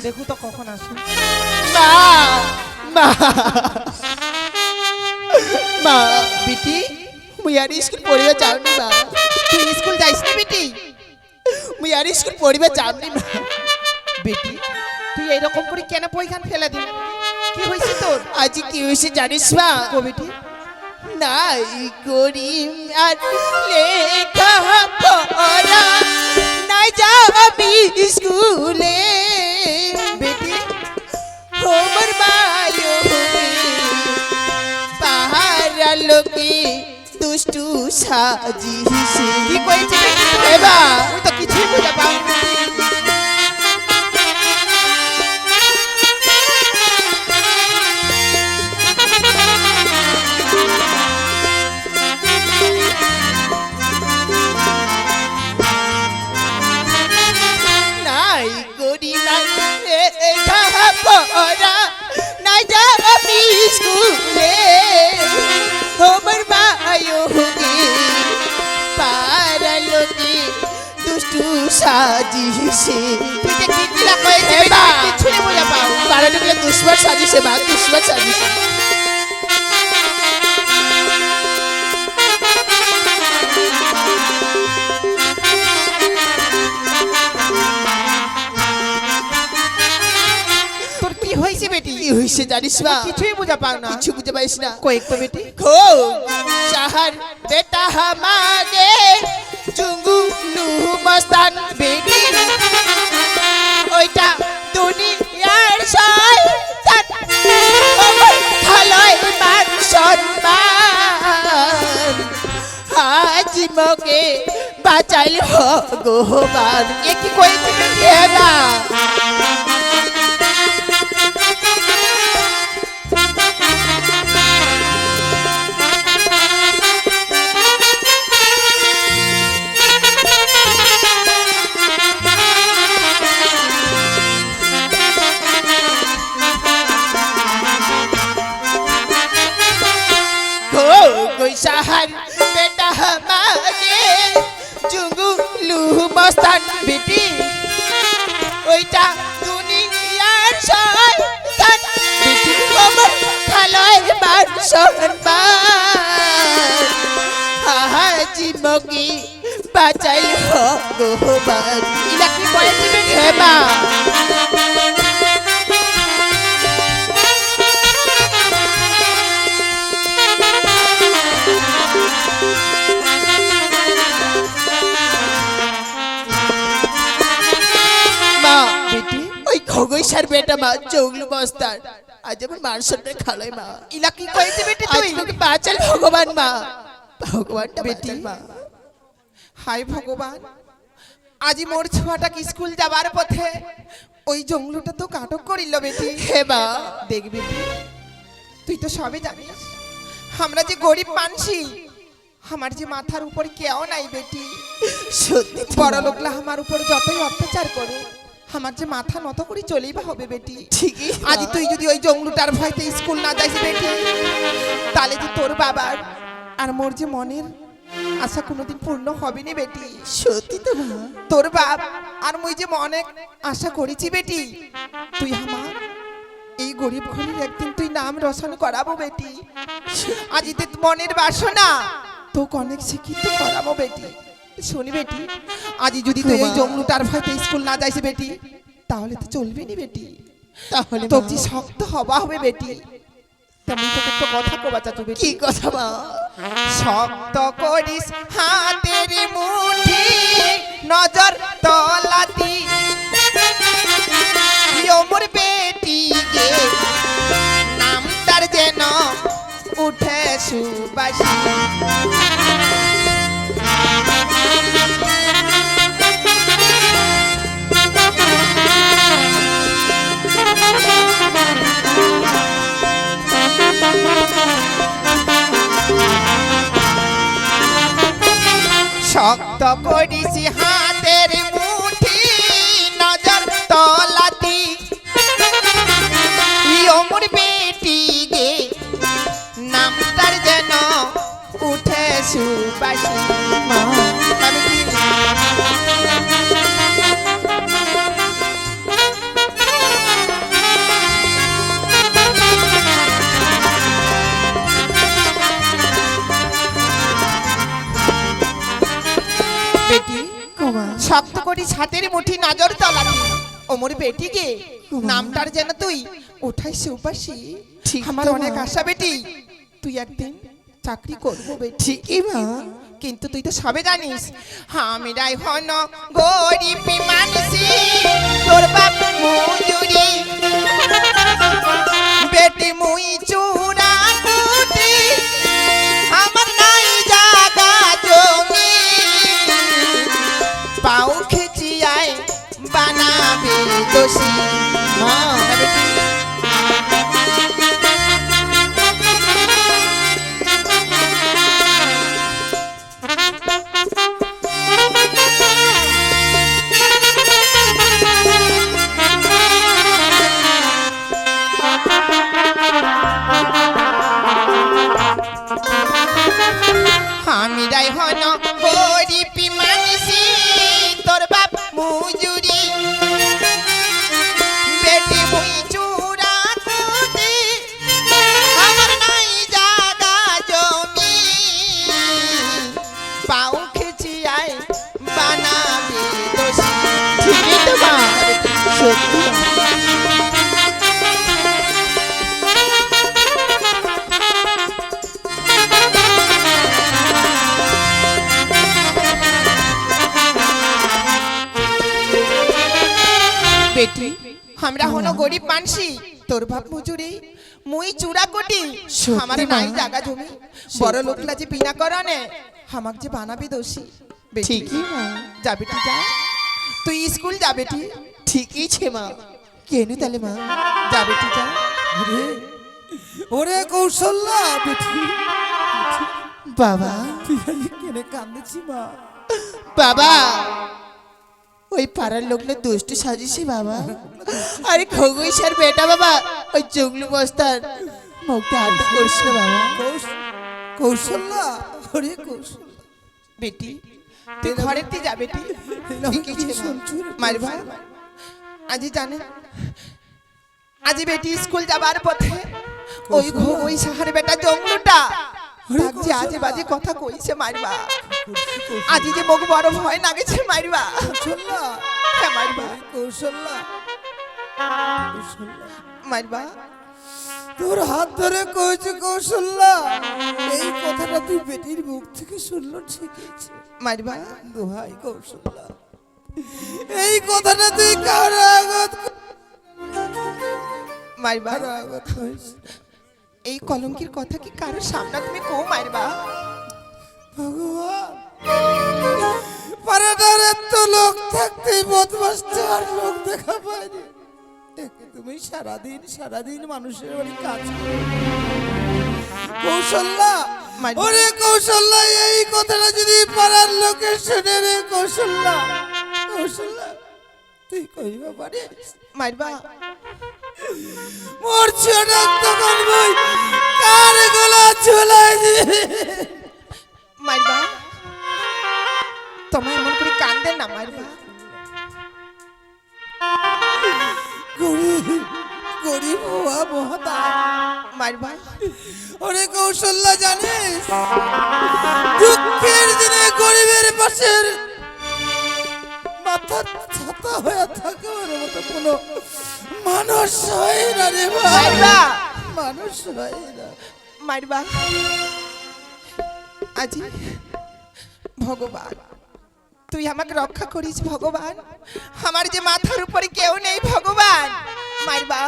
দেখো তো কখন আসে। মা মা মা বেটি মুই আর স্কুল পড়িবে যাওনি মা। তুই স্কুল যাইস না বেটি? মুই আর স্কুল পড়িবে যাওনি মা। বেটি তুই এইরকম করে কেন পয়খান ফেলে দিলি? কি হয়েছে তোর? আজ কি হয়েছে জানিস মা? কো বেটি নাই করি আর লেখা পড়া নাই যাবি স্কুলে বেটি হোমর মায়ো পাহাড়া লোকে দুষ্টু সাজিছে। কি কইছিস বেটি? এবা তুই তো কিছুই বুঝা পাও না। নাই করি নাই লেখা পড়া নাই যাবি স্কুলে হোমর মায়ো পাহাড়া লোকে দুষ্টু সাজিছে। তুই যে কি কিলা কইছিস বেটি? এবা কিছুই বুঝা পাও না। পাড়াটুকুলে দুশ্মন সাজিছে মা, দুশ্মন সাজিছে। তোর কি হয়েছে বেটি? কি হয়েছে জানিস মা? কিছুই বুঝা পাও না। কিছু বুঝে পাইস না। কয়েক তো বেটি খো চাহার বেটা হামাগে জুঙ্গুলু মস্তান বেটি ওইটা দুনিয়ার শয়তান ওই খালয় মান সম্মান আজ মকে বাঁচাইল ভগবান। এ কি কইছিস বেটি? এবা সাহার বেটা মাগে জুঙ্গুলু মস্তান বেটি ওইটা দুনিয়ার শয়তান বেটি ওমর খালয় মান সম্মান হাজি মগি বাঁচাইল ভগবান। ইলা কি কইছিস বেটি? হেমা বেটি ওই খগৈসার বেটা মা জঙ্গলু মস্তান আজ আমার মান সম্মান খালয় মা। ইলা কি কইছিস বেটি আজ তুই? তোকে বাঁচাল ভগবান মা, ভগবানটা বেটি। বাঁচাল মা। হাই ভগবান আজি মোর ছোয়াটাকে স্কুল যাবার পথে ওই জঙ্গলটা তো কাটক করিল বেটি। হে মা দেখ বেটি তুই তো সবে জানিস আমরা যে গরিব মানসি আমার যে মাথার উপর কেউ নাই বেটি। সত্যি তো বড় মা। লোকলা আমার উপর যতই অত্যাচার করো আমার যে মাথা নত করে চলেই বা হবে বেটি। ঠিকই আজি তুই যদি ওই জঙ্গলটার ভয়তে স্কুল না যাইস বেটি তাহলে যে তোর বাবার আর মোর যে মনের আশা কোনোদিন পূর্ণ হবে না বেটি। সত্যি তো মা। তোর বাপ আর মুই যে অনেক আশা করেছি বেটি তুই আমার এই গরিব ঘরের একদিন তুই নাম রোশন করাবো বেটি। আজ তুই মনের বাসনা তোকে অনেক শিক্ষিত করাবো বেটি। শুনি বেটি আজ যদি তুই এই জঙ্গলটার ভয়তে স্কুল না যাইস বেটি তাহলে তো চলবে না বেটি। তাহলে তোর মা, যে শক্ত হবা হবে বেটি তেমন তোকে একটা কথা কবা চাচু বেটি। কি কথা মা? শক্ত করিস হাতের মুঠি নজর তলাতি ওমর বেটি গে নাম তার যেন উঠে সুবাসী। শক্ত করিস হাতের মুঠি নজর তলাতি ওমর বেটি গে নাম তার যেন উঠে কমা শক্ত করি ছাতের মুঠি নজর তলাবি ওমর বেটিকে নামটার যেন তুই উঠাই সুপাসি ঠিক আমার তো অনেক মা। আশা বেটি তুই একদিন চাকরি করবো বেটি ঠিকই মা কিন্তু তুই তো সবে জানিস হামিরাই হন গরিব মানসি তোর বাপ মজুরি বেটি মুই চূড়া কুটি আমার নাই জাগা জমি পাও খেচিয়ায় বানাবে দোষী মা হামিরাই হন গরিব মানসি তোর বাপ মজুরি বেটি মুই চূড়া কুটি আমার নাই জাগা জমি পাও খেচিয়ায় বানাবে দোষী ঠিকই তো মা সত্যি বেটি আমরা হলো গরিব মানসি তোর বাপ মজুরি মুই চূড়া কোটি সত্যি আমার মা। নাই জাগা জমি বড় লোকলা যে বিনা করনে আমাক যে বানাবি দোষী বেটি ঠিকই মা যা বেটি যা তুই স্কুল যা বেটি ঠিকই ছে মা কেন তাহলে মা যা বেটি যা ওরে ওরে কৌশল্যা বেটি বাবা তুই আজ কেনে কান্দেছি মা বাবা ওই পাড়ার লোকটা দুষ্টু সাজিছে বাবা আরে খগুই স্যার বেটা বাবা ওই জঙ্গলু বস্তার মুখটা আটক করছিল বাবা কৌশল্যা ওরে কৌশল্যা বেটি তুই ঘরের তুই যা বেটি ঠিকই ছে মা মারবা আজি জানে আজি বেটি স্কুল যাবার পথে ওই শহর বেটা জঙ্গলটা যে আজে বাজে কথা কইছে মারবা আজি যে মুখ বড় ভয় লাগেছে মারবা কৌশল্যা হ্যাঁ মারবা কৌশল্যা কৌশল্যা মারবা তোর হাত ধরে কইছে কৌশল্যা এই কথাটা তুই বেটির মুখ থেকে শুনলো ঠিক আছে মারবা দোহাই কৌশল্যা এই কথাটা তুই কার আগত মারবা কার আগত কইস এই কলঙ্কের কথা কি কারো সামনে তুমি কো মারবা ভগবান পাড়াটার এত লোক থাকতেই বদমাসটা আর লোক দেখা পায়নি একে তুমি সারাদিন মানুষের বাড়ি কাজ করো। কৌশল্যা মারবা। ওরে কৌশল্যা এই কথাটা যদি পাড়ার লোকে শুনে রে কৌশল্যা কৌশল্যা তুই কইবা পারিস মারবা মোর ছোট তখন বই কার গলা ঝুলাই দিয়ে মারবা তোমায় এমন করে কান্দে না মারবা গরিব গরিব হওয়া মহতায় মারবা ওরে কৌশল্যা জানিস দুঃখের দিনে গরিবের পাশের মাথা ছাতা হয়ে থাকার মতো কোনো মানুষ হয় না রে ভাই মারবা মানুষ হয় না মারবা আজি ভগবান তুই আমাকে রক্ষা করিস ভগবান আমার যে মাথার উপরে কেউ নেই ভগবান মারবা